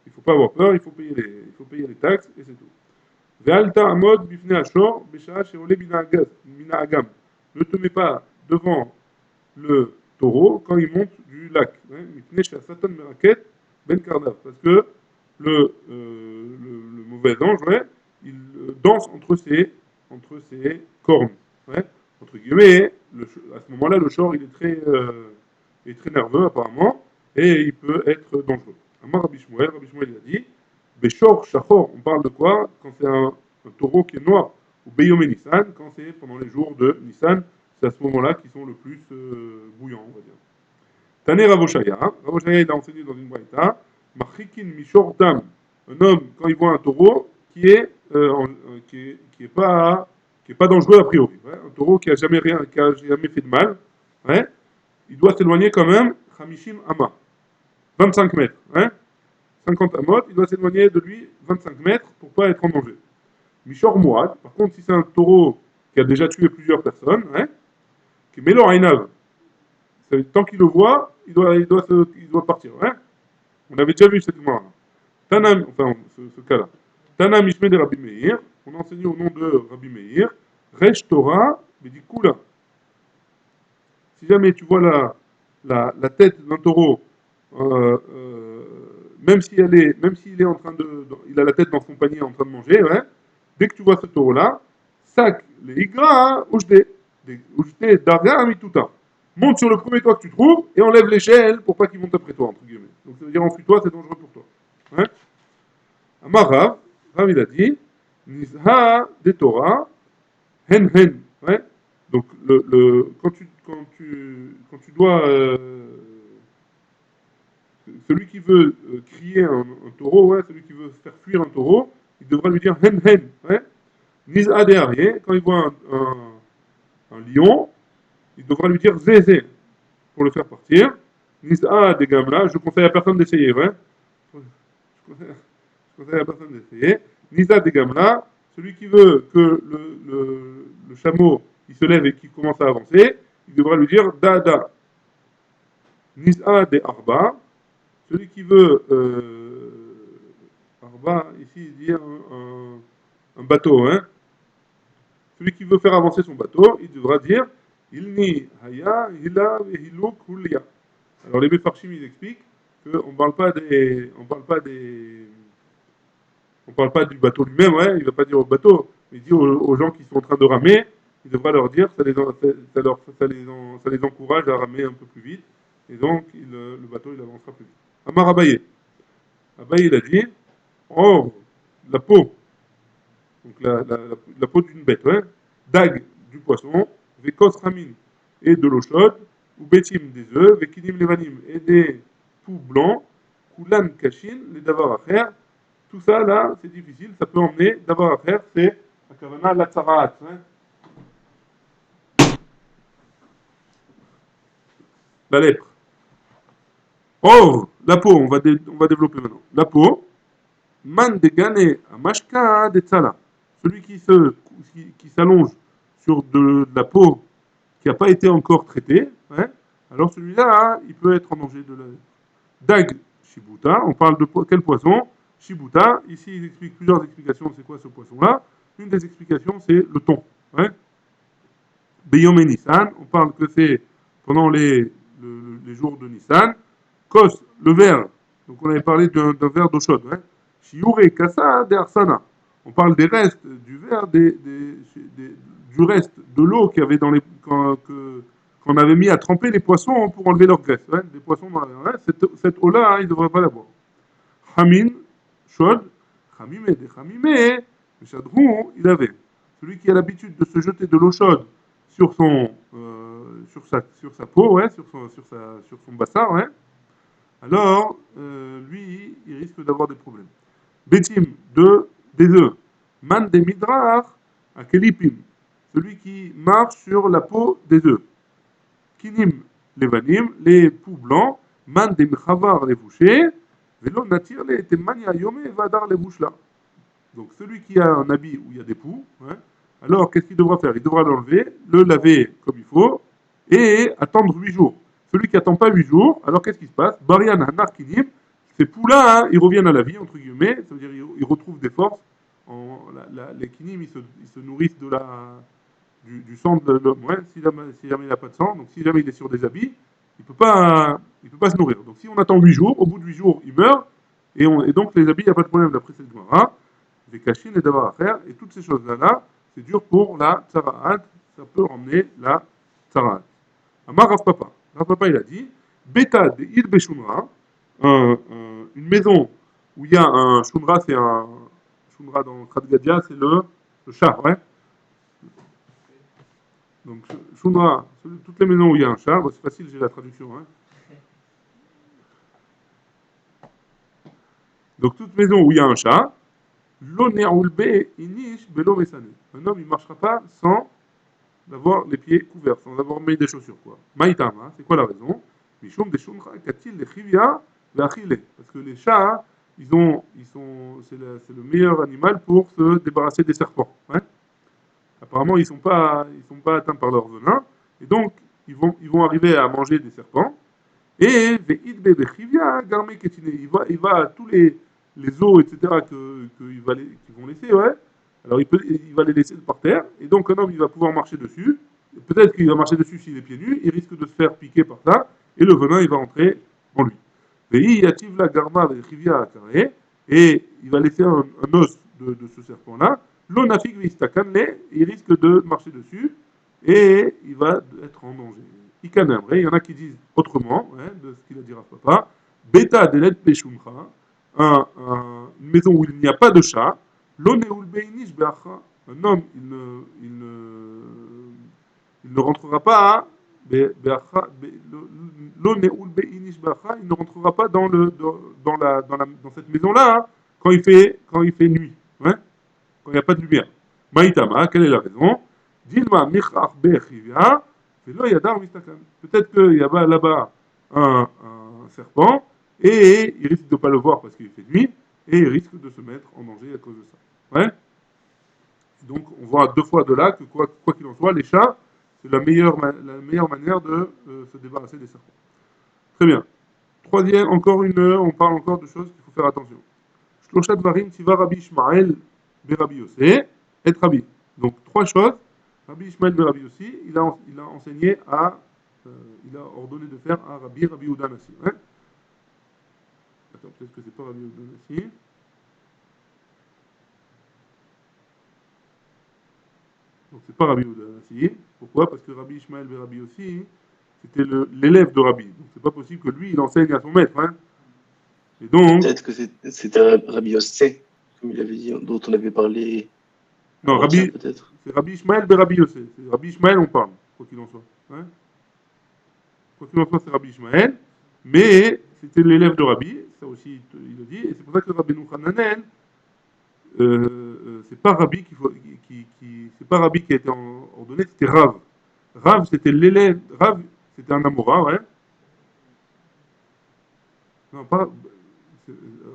Il ne faut pas avoir peur, il faut payer les taxes, et c'est tout. Ve'alta amod bifne ashor, besha sheole mina agam. Ne te mets pas devant le taureau quand il monte du lac. Mipne satan meraket ben kardav. Parce que le mauvais ange, ouais, il danse entre ses cornes. Ouais. Entre guillemets, à ce moment-là, le shor, il est très nerveux apparemment, et il peut être dangereux. Amar Rabbi Shmuel il a dit, Beshor Shachor, on parle de quoi quand c'est un taureau qui est noir, ou Beyomé Nissan, quand c'est pendant les jours de Nissan, c'est à ce moment-là qu'ils sont le plus bouillants, on va dire. Tané Ravoshaya, Ravoshaya il a enseigné dans une braïta, Machikin Mishor Dam, un homme, quand il voit un taureau qui est pas dangereux a priori, ouais, un taureau qui a jamais fait de mal, ouais, il doit s'éloigner quand même, Hamishim Ama, 25 mètres, hein, 50 amot, il doit s'éloigner de lui 25 mètres pour ne pas être en danger. Mishor Mouad, par contre, si c'est un taureau qui a déjà tué plusieurs personnes, hein, qui est Mélor Ainav, tant qu'il le voit, il doit partir. Hein. On avait déjà vu cette mémoire. Tanam, enfin, ce cas-là. Tanam Ishme de Rabbi Meir, on a enseigné au nom de Rabbi Meir, Resh Torah, Bedikula. Si jamais tu vois la tête d'un taureau, même s'il est en train il a la tête dans son panier en train de manger, ouais, dès que tu vois ce taureau-là, sac les igra, ujte daga mituta. Monte sur le premier toit que tu trouves et enlève l'échelle pour pas qu'il monte après toi, entre guillemets. Donc ça veut dire enfuis-toi, c'est dangereux pour toi. Ouais. Amarav, Rav il a dit, Nizha de Torah, hen. Ouais. Donc quand tu dois celui qui veut crier un taureau, ouais, celui qui veut faire fuir un taureau, il devra lui dire hen. Ouais. Nizha de Arié, quand il voit un lion, il devra lui dire zézé pour le faire partir. Nizha de Gamla, je conseille à personne d'essayer, ouais. Je conseille à personne d'essayer. Nizha de Gamla, celui qui veut que le chameau il se lève et qu'il commence à avancer, il devra lui dire da. Nizha de Arba, celui qui veut Arba, ici il dit un bateau, hein. Celui qui veut faire avancer son bateau, il devra dire Ilni haya hila vehiluk hulia. Alors les Mefarshim ils expliquent qu'on ne parle pas du bateau lui-même, ouais, il ne va pas dire au bateau, mais il dit aux gens qui sont en train de ramer, il devra leur dire, ça les encourage à ramer un peu plus vite, et donc le bateau il avancera plus vite. Amar Abaye. Abaye il a dit, oh, la peau, donc la peau d'une bête, ouais, dag du poisson, vekos ramin et de l'eau chaude, ou betim des œufs, vekinim levanim et des poux blancs, kulan kashin, les davar à faire. Tout ça, là, c'est difficile. Ça peut emmener, d'abord à faire, c'est la kavana la tsaraat. Hein. La lèpre. Oh, la peau, on va développer maintenant. La peau, man de gane à mashka de tsala. Celui qui s'allonge sur de la peau qui n'a pas été encore traitée, hein, alors celui-là, il peut être en danger de la dag shibuta. On parle de quel poisson? Shibuta. Ici, il explique plusieurs explications. C'est quoi ce poisson-là? Une des explications, c'est le thon. Hein. Beyom et Nissan, on parle que c'est pendant les jours de Nissan. Kos, le verre, donc on avait parlé d'un verre d'eau chaude. Hein. Shiure Kassa de Arsana, on parle des restes du verre, du reste de l'eau qu'il y avait dans qu'on avait mis à tremper les poissons pour enlever leur graisse. Hein. Les poissons dans la, hein. Cette eau-là, hein, ils ne devraient pas la boire. Hamin, chaude, des chamimé, le chadrou, il avait. Celui qui a l'habitude de se jeter de l'eau chaude sur sur sa peau, ouais, sur son bassin, ouais, alors lui, il risque d'avoir des problèmes. Betim, des œufs. Man des midrach, à kelipim. Celui qui marche sur la peau des œufs. Kinim, les vanim, les poux blancs. Man des mchavar, les bouchers. Velo natir les temania yome vadar les bouches là. Donc celui qui a un habit où il y a des poux, hein, alors qu'est-ce qu'il devra faire? Il devra l'enlever, le laver comme il faut et attendre 8 jours. Celui qui attend pas 8 jours, alors qu'est-ce qui se passe? Barian Hanar Kinim, ces poux-là, hein, ils reviennent à la vie, entre guillemets, ça veut dire ils retrouvent des forces. Les kinim, ils se nourrissent du sang de l'homme. Ouais, si jamais il n'a pas de sang, donc si jamais il est sur des habits, il peut pas se nourrir. Donc si on attend 8 jours, au bout de 8 jours, il meurt, et donc les habits, il n'y a pas de problème d'après cette Gemara. Des cachines et d'avoir à faire, et toutes ces choses-là, c'est dur pour la tsaraat, ça peut emmener la tsaraat. Amar Rav Papa. Rav Papa, il a dit, Beta de Il Beshunra, une maison où il y a un shunra, c'est un shunra dans Kradgadia, c'est le chat, ouais. Donc shunra, toutes les maisons où il y a un chat, bon, c'est facile, j'ai la traduction, hein. Donc toute maison où il y a un chat, l'oneulbe inish belo mesane. Un homme, il ne marchera pas sans d'avoir les pieds couverts, sans avoir mis des chaussures, quoi. Maïtama, c'est quoi la raison? Mishum des shumra katil les chivia ve'achile. Parce que les chats, hein, c'est le meilleur animal pour se débarrasser des serpents. Hein. Apparemment, ils sont pas atteints par leur venin, et donc ils vont arriver à manger des serpents. Et ve'idbe bechivia garme ketine. Il va à tous les os, etc. qu'ils vont laisser, ouais. Alors il va les laisser par terre, et donc un homme il va pouvoir marcher dessus. Peut-être qu'il va marcher dessus s'il est pieds nus, il risque de se faire piquer par ça, et le venin il va entrer en lui. Yativ la garma rivia carré, et il va laisser un os de ce serpent-là. L'onafik vistakanle, il risque de marcher dessus, et il va être en danger. Il y en a qui disent autrement, hein, de ce qu'il a dit à papa. Beta delet peshumcha, une maison où il n'y a pas de chat. L'oneul beinish beacha, un homme, il ne rentrera pas à l'oneul beinish beacha, il ne rentrera pas dans cette maison-là hein, quand il fait nuit, hein, quand il n'y a pas de lumière. Maïtama, quelle est la raison? Dilma michach bechivia, peut-être qu'il y a là-bas un serpent et il risque de ne pas le voir parce qu'il fait nuit et il risque de se mettre en danger à cause de ça. Ouais. Donc on voit deux fois de là que quoi qu'il en soit, les chats, c'est la meilleure manière de se débarrasser des serpents. Très bien. Troisième, on parle encore de choses qu'il faut faire attention. Shloshat varim tiva Rabbi Ishmael Rabbi Yossé et Rabbi. Donc trois choses. Rabbi Ishmael Rabbi Yossi, il a enseigné il a ordonné de faire à Rabbi Udan Nassi. Hein. Attends, peut-être que c'est pas Rabbi Udan Nassi. Donc c'est pas Rabbi Udan Nassi. Pourquoi? Parce que Rabbi Ishmael Rabbi Yossi, c'était l'élève de Rabbi. Donc c'est pas possible que lui, il enseigne à son maître. Hein. Et donc. Peut-être que c'était Rabbi Yossé, comme il avait dit, dont on avait parlé Non, peut-être. c'est Rabbi Ishmael Rabbi Yossé. C'est Rabbi Ishmael, on parle, quoi qu'il en soit. Hein. Quoi qu'il en soit, c'est Rabbi Ishmael, mais c'était l'élève de Rabbi, ça aussi il le dit, et c'est pour ça que Rabbi Hananel, c'est pas Rabbi c'est pas Rabbi qui a été ordonné, c'était Rav. Rav, c'était l'élève, Rav, c'était un Amora, ouais. Non, pas,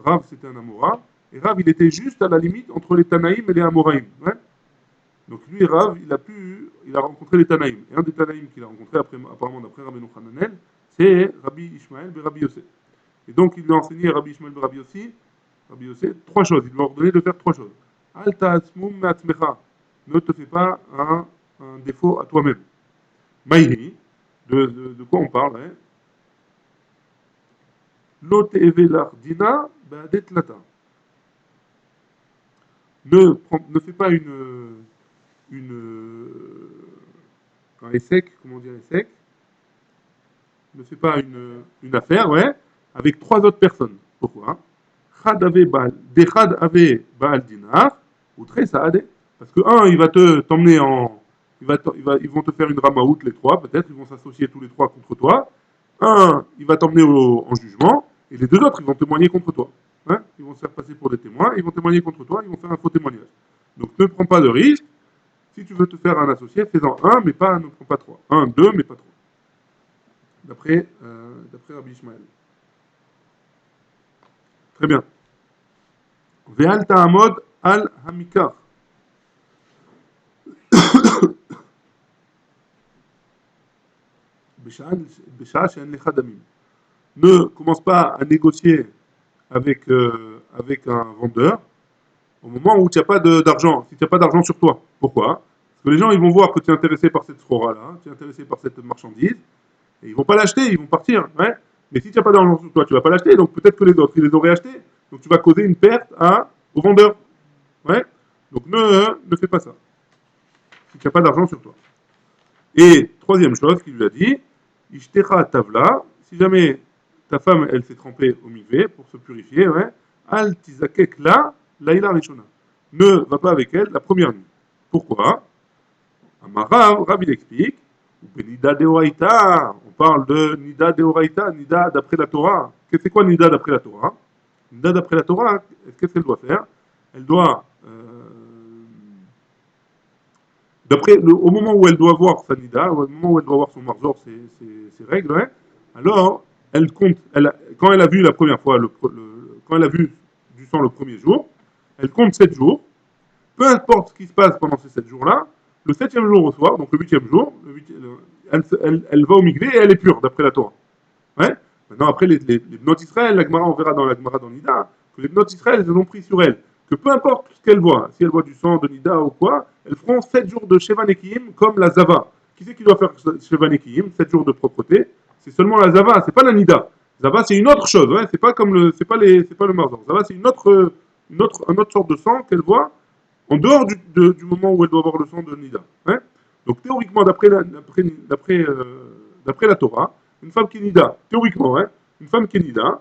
Rav, c'était un Amora, et Rav, il était juste à la limite entre les Tanaïm et les Amoraïm, ouais. Donc lui, Rav, il a rencontré les Tanaïm. Et un des Tanaïm qu'il a rencontré, apparemment d'après Rabbi Hananel, c'est Rabbi Ishmael Rabbi Yosef. Et donc, il lui a enseigné à Rabbi Ishmael Rabbi Yossi, trois choses. Il lui a ordonné de faire trois choses. Alta ne te fais pas un défaut à toi-même. Maïhi, de quoi on parle hein? Lote dina ba'adet lata. Ne fais pas un essai, comment dire essai? Ne fais pas une affaire, ouais, avec trois autres personnes. Pourquoi? Chad ave Baal, Dechad ave Baal Dinar, ou très Saade. Parce que un, il va t'emmener en. Ils vont te faire une ramaout, les trois, peut-être, ils vont s'associer tous les trois contre toi. Un, il va t'emmener en jugement, et les deux autres, ils vont témoigner contre toi. Hein, ils vont se faire passer pour des témoins, ils vont témoigner contre toi, ils vont faire un faux témoignage. Donc ne prends pas de risque. Si tu veux te faire un associé, fais-en un, mais pas, ne prends pas trois. Un, deux, mais pas trois. D'après Rabbi Ishmael. Très bien. Ve'al ta'amod al hamikar. Bisha she'en lecha damim. Ne commence pas à négocier avec un vendeur au moment où tu n'as pas d'argent, si tu n'as pas d'argent sur toi. Pourquoi? Parce que les gens ils vont voir que tu es intéressé par cette srora-là, tu es intéressé par cette marchandise, et ils vont pas l'acheter, ils vont partir. Ouais. Mais si tu n'as pas d'argent sur toi, tu vas pas l'acheter, donc peut-être que les autres, ils les auraient achetés. Donc tu vas causer une perte au vendeur. Ouais. Donc ne fais pas ça, si tu n'as pas d'argent sur toi. Et troisième chose qu'il lui a dit, Ishtecha tavla, si jamais ta femme elle s'est trempée au mikvé pour se purifier, ouais, al tizakek la laïla rishona. Ne va pas avec elle la première nuit. Pourquoi? Amarav, Rabbi l'explique, Nida deoraita, on parle de Nida deoraita, Nida d'après la Torah. C'est quoi Nida d'après la Torah? Nida d'après la Torah, qu'est-ce qu'elle doit faire? Elle doit au moment où elle doit voir sa nida, au moment où elle doit voir son marzor, ses règles, ouais, alors elle compte, quand elle a vu la première fois, quand elle a vu du sang le premier jour, elle compte 7 jours, peu importe ce qui se passe pendant ces 7 jours-là, le septième jour au soir, donc le huitième jour, elle va au mikvé et elle est pure, d'après la Torah. Ouais. Maintenant, après, les notes Israël, la Gemara, on verra dans la Gemara dans Nida, que les notes Israël, elles ont pris sur elle. Que peu importe ce qu'elle voit, si elle voit du sang de Nida ou quoi, elles feront 7 jours de Sheva Nekiim comme la Zava. Qui c'est qui doit faire Sheva Nekiim, 7 jours de propreté? C'est seulement la Zava, c'est pas la Nida. Zava, c'est une autre chose, ouais. C'est pas comme c'est pas le Marzor. Zava, c'est une autre sorte de sang qu'elle voit en dehors du moment où elle doit voir le sang de Nida. Ouais. Donc théoriquement, d'après la Torah, une femme qui est Nida, théoriquement, hein, une femme qui est Nida,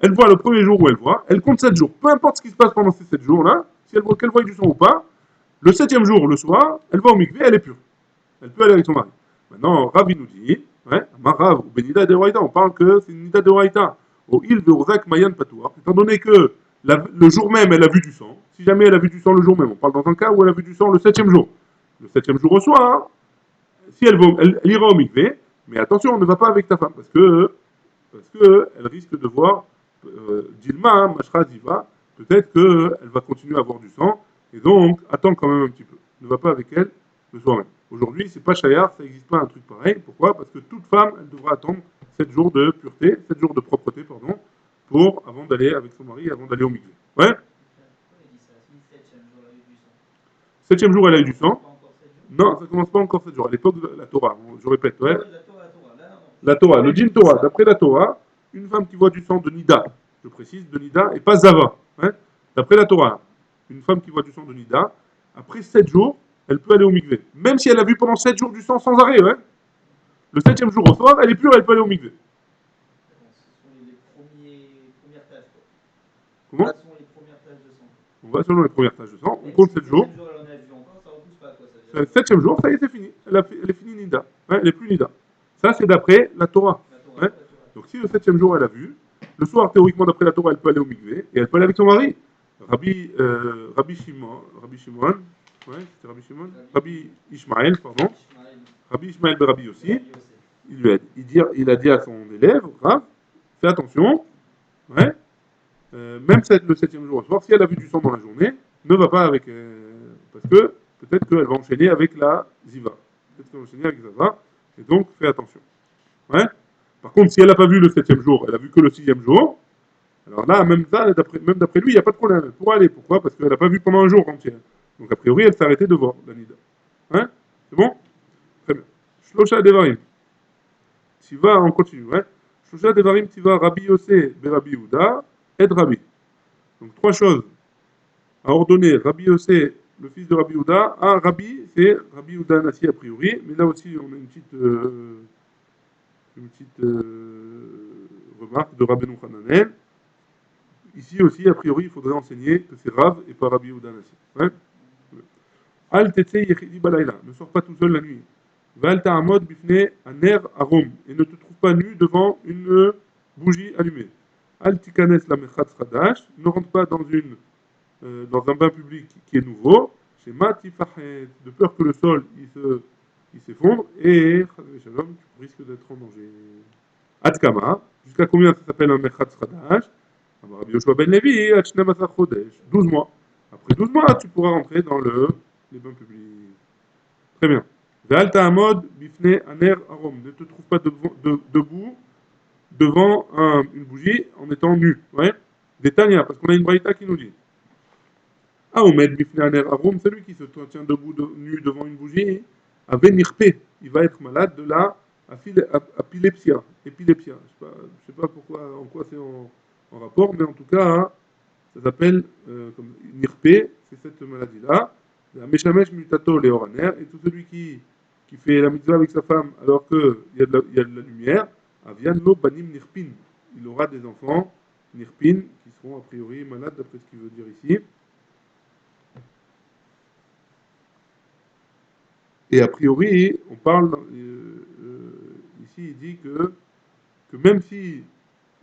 elle voit le premier jour où elle voit, elle compte 7 jours. Peu importe ce qui se passe pendant ces 7 jours-là, si elle voit qu'elle voit du sang ou pas, le septième jour, le soir, elle va au mikvé, elle est pure. Elle peut aller avec son mari. Maintenant, Rabbi nous dit, ouais, Marav ou Benida de Horaïta, on parle que c'est une Nida de Horaïta. Au il de Urzak Mayan Patoir, étant donné que le jour même, elle a vu du sang. Si jamais elle a vu du sang le jour même, on parle dans un cas où elle a vu du sang le septième jour. Le septième jour au soir, hein, si elle ira au mikvé, mais attention, on ne va pas avec ta femme, parce que elle risque de voir Dilma, Mashra Diva, peut-être qu'elle va continuer à avoir du sang, et donc attends quand même un petit peu. Ne va pas avec elle le soir même. Aujourd'hui, c'est pas Chayar, ça n'existe pas un truc pareil. Pourquoi? Parce que toute femme, elle devra attendre 7 jours de pureté, 7 jours de propreté, pardon, avant d'aller avec son mari, avant d'aller au mikvé. Ouais. Septième jour, elle a eu du sang. Non, ça ne commence pas encore 7 jours. À l'époque de la Torah, je répète, ouais. La Torah, le Din Torah, d'après la Torah, une femme qui voit du sang de Nida, je précise, de Nida, et pas Zava. Hein, d'après la Torah, une femme qui voit du sang de Nida, après 7 jours, elle peut aller au mikvé. Même si elle a vu pendant 7 jours du sang sans arrêt, ouais. Le septième jour au soir, elle est pure, elle peut aller au mikvé. Comment? On va selon les premières taches de sang, on compte 7 jours. Le septième jour, ça y est, c'est fini. Elle est finie Nida. Ouais, elle n'est plus Nida. Ça, c'est d'après la Torah. Ouais. Donc, si le septième jour, elle a vu, le soir, théoriquement, d'après la Torah, elle peut aller au mikvé et elle peut aller avec son mari. Rabbi Shimon, ouais, c'était Rabbi Shimon, Rabbi Ishmael, pardon, Rabbi Ishmael ben Rabbi aussi, il a dit à son élève, Rav, fais attention, ouais, même le septième jour au soir, si elle a vu du sang dans la journée, ne va pas avec, parce que peut-être qu'elle va enchaîner avec la ziva. Peut-être qu'elle va enchaîner avec la ziva, et donc fais attention. Ouais. Par contre, si elle n'a pas vu le septième jour, elle a vu que le sixième jour, alors là, même d'après lui, il n'y a pas de problème. Elle pourra aller. Pourquoi? Parce qu'elle n'a pas vu pendant un jour entier. Donc a priori, elle s'est arrêtée de voir la nida. Hein? C'est bon? Très bien. Shlosha Devarim. Tiva, on continue. Ouais? Shlosha Devarim, Tiva, Rabbi Yossé, Rabbi Yehuda, et Rabbi. Donc trois choses à ordonner Rabbi Yossé, le fils de Rabbi Yehuda, à Rabbi, c'est Rabbi Yehuda Nassi a priori, mais là aussi on a une petite remarque de Rabbeinu Hananel. ici aussi, a priori, il faudrait enseigner que c'est Rav et pas Rabbi Yehuda Nassi. Ouais. Al Tetse Yechidi Balayla, ne sors pas tout seul la nuit. Val Ta'amod Bifne Aner Arom, et ne te trouve pas nu devant une bougie allumée. Al Tikanes la Mechatz Chadash, ne rentre pas dans un bain public qui est nouveau. Chez Matifahed, de peur que le sol il s'effondre, et Shalom, tu risques d'être en danger. Adkama, jusqu'à combien ça s'appelle un Mechatz Chadash? Rabbi Yoshua ben Levi, Ad 12 Chodesh, 12 mois. Après 12 mois, tu pourras rentrer dans les bains publics. Très bien. Ve'al ta'amod bifne aner arom. Ne te trouve pas debout devant une bougie en étant nu. Ouais. Des Tanya, parce qu'on a une braïta qui nous dit. Aomed bifne aner arom, celui qui se tient debout nu devant une bougie, avait nirpé. Il va être malade de la apilepsia. Épilépsia. Je sais pas pourquoi, en quoi c'est en rapport, mais en tout cas, hein, ça s'appelle comme nirpé, c'est cette maladie-là. La Meshamesh mutato leoraner, et tout celui qui fait la mitzvah avec sa femme alors qu'il y a de la lumière, avian lo banim nirpin. Il aura des enfants nirpin qui seront a priori malades d'après ce qu'il veut dire ici. Et a priori, on parle ici, il dit que même si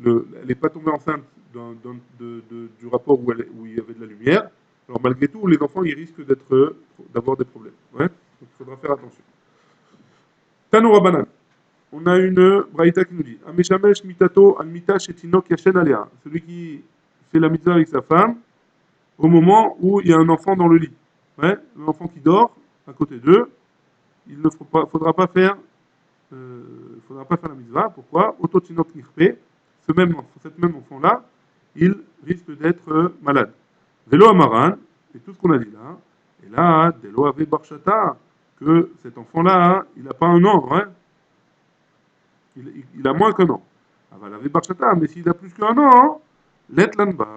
elle n'est pas tombée enceinte du rapport où il y avait de la lumière, alors malgré tout, les enfants, ils risquent d'avoir des problèmes. Ouais, donc il faudra faire attention. Tanoura Banan. On a une braïta qui nous dit Ameshamesh mitato al mita shetinok yashen alea. Celui qui fait la mitzvah avec sa femme au moment où il y a un enfant dans le lit. Ouais, un enfant qui dort à côté d'eux, il ne faudra pas faire la mitzvah. Pourquoi? Ototinok nirpe. Cet même enfant-là, il risque d'être malade. Vélo Amaran, c'est tout ce qu'on a dit là. Et là, Delo Ave Barchata, que cet enfant-là, il n'a pas un an, hein. Il a moins qu'un an. Aval Ave Barchata, mais s'il a plus qu'un an, let l'anba,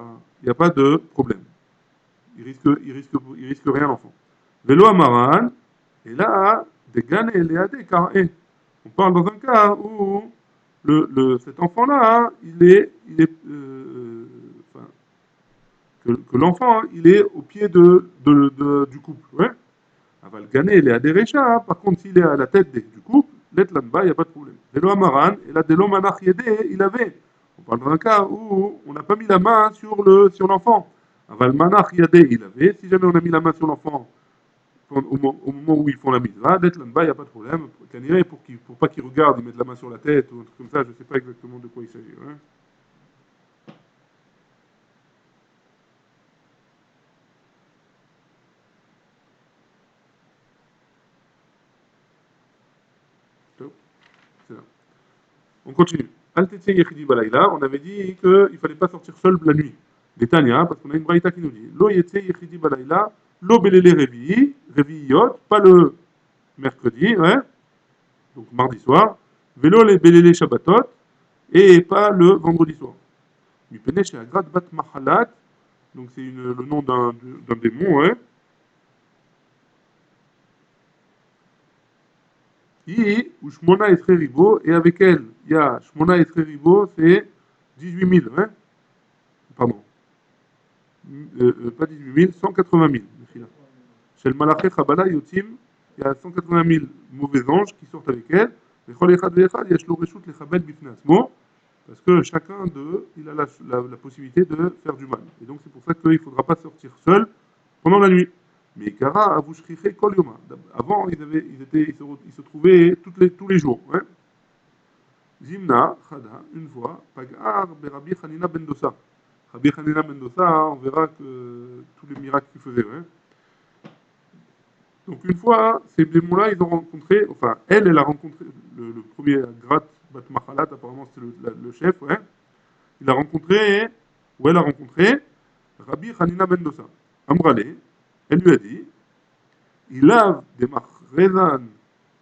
il n'y a pas de problème. Il risque rien l'enfant. Vélo Amaran, et là, des Gane et Léade, car on parle dans un cas où cet enfant-là, enfin, que l'enfant, il est au pied du couple. Ouais. Aval Gané, il est à Derecha, par contre, s'il est à la tête du couple, l'Etlanba, il n'y a pas de problème. Delo Amaran, et là, Delo Manach Yede, il avait. On parle d'un cas où on n'a pas mis la main sur l'enfant. Aval Manach Yede, il avait. Si jamais on a mis la main sur l'enfant au moment où ils font la mitzvah, l'Etlanba, il n'y a pas de problème. Pour pas qu'il regarde, il met la main sur la tête ou un truc comme ça, je ne sais pas exactement de quoi il s'agit. Hein. C'est là. On continue. Al-Tetse Yechidi Balayla, on avait dit qu'il ne fallait pas sortir seul la nuit. Des Tanya, parce qu'on a une braïta qui nous dit Lo Yetse Yechidi Balayla, Lo Belele Reviyot, pas le mercredi, ouais, donc mardi soir, Velo les Belele Shabbatot, et pas le vendredi soir. Mipene chez Agrat Bat Mahalat, donc c'est le nom d'un démon, ouais. Ou Shmona et Ribo, et avec elle, il y a Shmona et Ribo, c'est 18 000, hein? Pardon. Pas 18 000, 180 000. Chez le Malaché Chabala Yotim, il y a 180 000 mauvais anges qui sortent avec elle. Parce que chacun d'eux, il a la possibilité de faire du mal. Et donc c'est pour ça qu'il ne faudra pas sortir seul pendant la nuit. Mais Kara, Avushriche Kol Yoma. Avant, ils se trouvaient tous les jours. Ouais. Zimna, Chada, une fois, Pagar, Berabi Hanina ben Dosa. Rabbi Hanina ben Dosa, on verra que tous les miracles qu'il faisait. Ouais. Donc une fois, ces démons-là, ils ont rencontré, enfin, elle a rencontré, le premier Grat Bat Mahalat, apparemment c'était le chef, ouais. Il a rencontré, ou elle a rencontré, Rabbi Hanina ben Dosa. Amrale, elle lui a dit, il lave des marrezan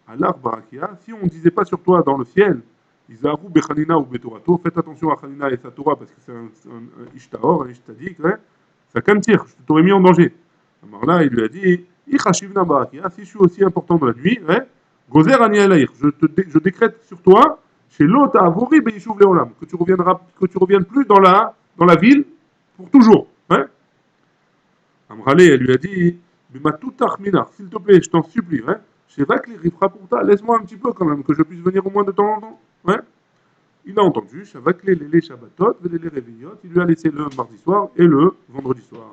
à l'arbarakia, si on ne disait pas sur toi dans le ciel, Izaru Bechanina ou Betorato, faites attention à Hanina et sa Torah parce que c'est un Ishtaor, un Ishtadik, ouais. Ça cantir, je t'aurais mis en danger. Alors là, il lui a dit, Ichashivna Barakia, si je suis aussi important dans la nuit, ouais, Gozer Ani Alaïr, je décrète sur toi, chez l'autre à Avori Beishuv Leolam, que tu reviennes plus dans la ville pour toujours. Hein. Amrale, elle lui a dit, mais ma tout arminar, s'il te plaît, je t'en supplie, hein. Je sais qu'il fera pour toi, laisse-moi un petit peu quand même, que je puisse venir au moins de temps en temps. Ouais. Il a entendu, Shavakle les Shabbatot, les réveillot, il lui a laissé le mardi soir et le vendredi soir.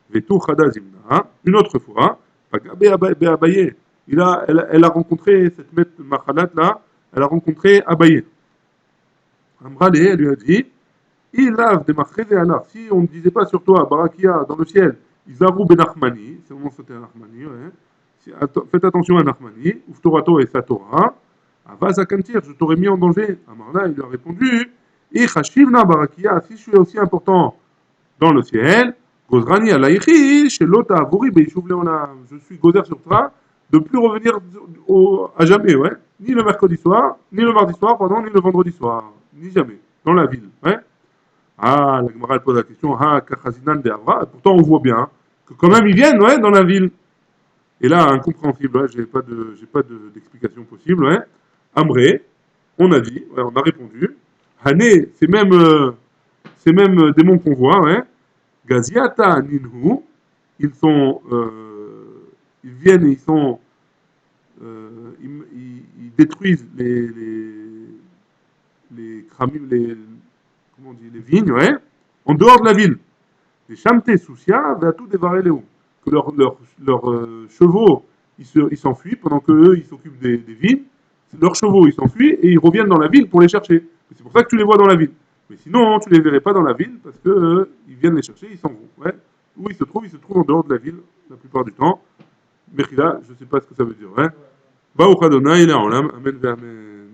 Vetou Chada Zimna, une autre fois, Abaye, elle a rencontré cette maître Machalat là, elle a rencontré Abaye. Amrale, elle lui a dit, il lave des machres alors. Si on ne disait pas sur toi, Barakia, dans le ciel, Izaru ben Nachmani, c'est le moment c'était un Nachmani, ouais. Faites attention à Nachmani, Uftorato et sa Torah. Avaz Akantir, je t'aurais mis en danger. Amarna, il lui a répondu, Ichashivna Barakia, si je suis aussi important dans le ciel, Gozrani alaychi, chez l'autre Avuri, je suis Gozer sur toi, de plus revenir à jamais, ouais. Ni le mercredi soir, ni le mardi soir, pardon, ni le vendredi soir, ni jamais, dans la ville, ouais. Ah, la Gemara pose la question, ah, Kachazinan de Avra. Pourtant, on voit bien que quand même ils viennent, ouais, dans la ville. Et là, incompréhensible, ouais, j'ai pas d'explication possible, ouais. Amré, on a dit, ouais, on a répondu. Hané, c'est même démons qu'on voit, ouais. Gaziata Ninhu, ils sont, ils viennent et ils sont, ils détruisent comment on dit, les vignes, ouais, en dehors de la ville. Les Shamte Soucia va tout dévarer les hauts. Que leurs chevaux, ils s'enfuient pendant qu'eux, ils s'occupent des vignes. Leurs chevaux, ils s'enfuient et ils reviennent dans la ville pour les chercher. C'est pour ça que tu les vois dans la ville. Mais sinon, tu les verrais pas dans la ville parce que ils viennent les chercher, ils s'en vont. Ouais. Où ils se trouvent en dehors de la ville la plupart du temps. Mechila, je ne sais pas ce que ça veut dire. Ouais. Baruch Adonai, il est en l'âme. Amen, amen.